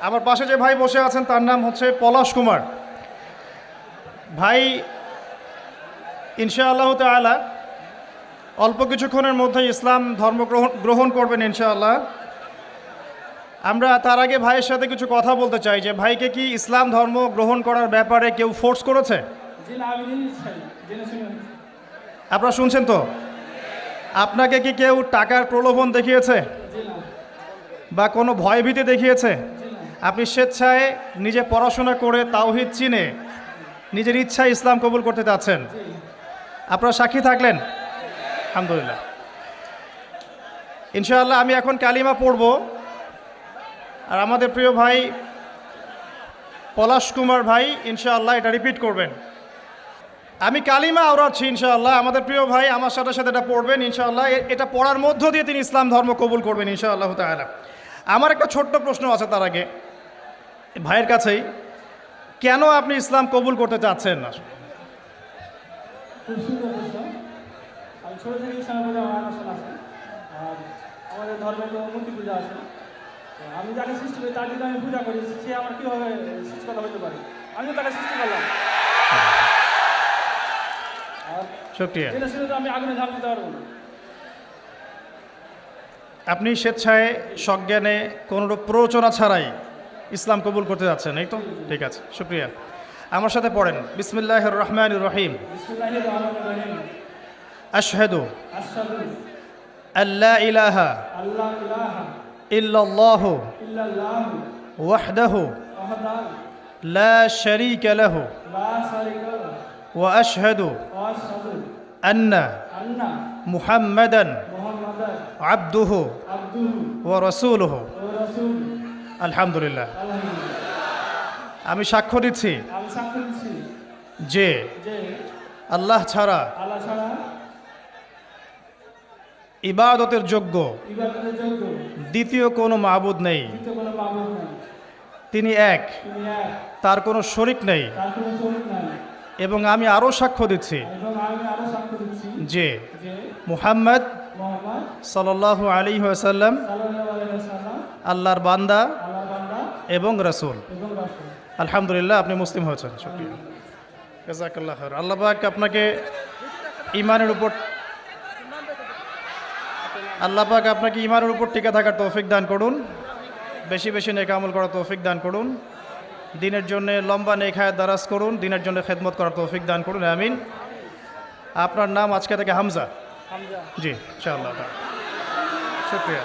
আমার পাশে যে ভাই বসে আছেন তার নাম হচ্ছে পলাশ কুমার ভাই। ইনশাআল্লাহ তাআলা অল্প কিছুক্ষণের মধ্যে ইসলাম ধর্ম গ্রহণ করবেন ইনশাআল্লাহ। আমরা তার আগে ভাইয়ের সাথে কিছু কথা বলতে চাই যে ভাইকে কি ইসলাম ধর্ম গ্রহণ করার ব্যাপারে কেউ ফোর্স করেছে? আপনারা শুনছেন তো? আপনাকে কি কেউ টাকার প্রলোভন দেখিয়েছে বা কোনো ভয়ভীতি দেখিয়েছে? আপনি স্বেচ্ছায় নিজে পড়াশোনা করে তাওহীদ চিনে নিজের ইচ্ছায় ইসলাম কবুল করতে চাচ্ছেন। আপনারা সাক্ষী থাকলেন, আলহামদুলিল্লাহ। ইনশাআল্লাহ আমি এখন কালিমা পড়ব, আর আমাদের প্রিয় ভাই পলাশ কুমার ভাই ইনশাআল্লাহ এটা রিপিট করবেন। আমি কালিমা আওড়াচ্ছি ইনশাআল্লাহ, আমাদের প্রিয় ভাই আমার সাথে সাথে এটা পড়বেন ইনশাআল্লাহ। এটা পড়ার মধ্য দিয়ে তিনি ইসলাম ধর্ম কবুল করবেন ইনশাআল্লাহ তাআলা। আমার একটা ছোট্ট প্রশ্ন আছে তার আগে ভাইয়ের কাছেই, কেন আপনি ইসলাম কবুল করতে চাচ্ছেন না? আমি ছোট থেকে ইসলামের প্রতি আমার আকর্ষণ আছে। আর আমাদের ধর্মে তো মূর্তি পূজা আছে। আমি যাকে সৃষ্টি করি তার যদি আমি পূজা করি, সে আমার কীভাবে সৃষ্টিকর্তা হতে পারে? আমিও তাকে সৃষ্টি করলাম। আর শুকরিয়া। এটা শুনে তো আমি আগুনে ঝাঁপ দিতে পারবো না। আপনি স্বেচ্ছায় সজ্ঞানে কোনোরূপ প্ররোচনা ছাড়াই ইসলাম কবুল করতে যাচ্ছেন, এই তো? ঠিক আছে, শুকরিয়া। আমার সাথে পড়েন, বিসমিল্লাহির রহমানির রহিম। বিসমিল্লাহির রহমানির রহিম। আশহাদু আশহাদু আল্লা ইলাহা আল্লা ইলাহা ইল্লাল্লাহু ইল্লাল্লাহু ওয়াহদাহু ওয়াহদাহু লা শারীকা লাহু লা শারীকা লাহু ওয়া আশহাদু ওয়া আশহাদু আন্না আন্না মুহাম্মাদান মুহাম্মাদান আবদুহু আবদুহু ওয়া রাসূলুহু। ওয়া রাসূলুহু। আলহামদুলিল্লাহ। আলহামদুলিল্লাহ। আমি সাক্ষ্য দিচ্ছি আমি সাক্ষ্য দিচ্ছি যে যে আল্লাহ ছাড়া আল্লাহ ছাড়া ইবাদতের যোগ্য ইবাদতের যোগ্য দ্বিতীয় কোনো মাবুদ নেই। দ্বিতীয় কোনো মাবুদ নেই। তিনি এক, তিনি এক, তার কোনো শরিক নেই। তার কোনো শরীক নাই। এবং আমি আরও সাক্ষ্য দিচ্ছি এবং আমি আরো সাক্ষ্য দিচ্ছি যে যে মুহাম্মদ মুহাম্মদ সাল্লাল্লাহু আলাইহি ওয়াসাল্লাম সাল্লাল্লাহু আলাইহি ওয়াসাল্লাম আল্লাহর বান্দা আল্লাহর বান্দা এবং রাসূল। এবং রাসূল। আলহামদুলিল্লাহ, আপনি মুসলিম হয়েছেন। শুকরিয়া, জাযাকাল্লাহ খায়র। আল্লাহ পাক আপনাকে ঈমানের উপর টিকে থাকার তৌফিক দান করুন, বেশি বেশি নেক আমল করার তৌফিক দান করুন, দিনের জন্য লম্বা নেক হায়াত দারাজ করুন, দিনের জন্য খেদমত করার তৌফিক দান করুন, আমিন। আপনার নাম আজকে থেকে হামজা? হামজা। জি, ইনশাআল্লাহ। শুকরিয়া।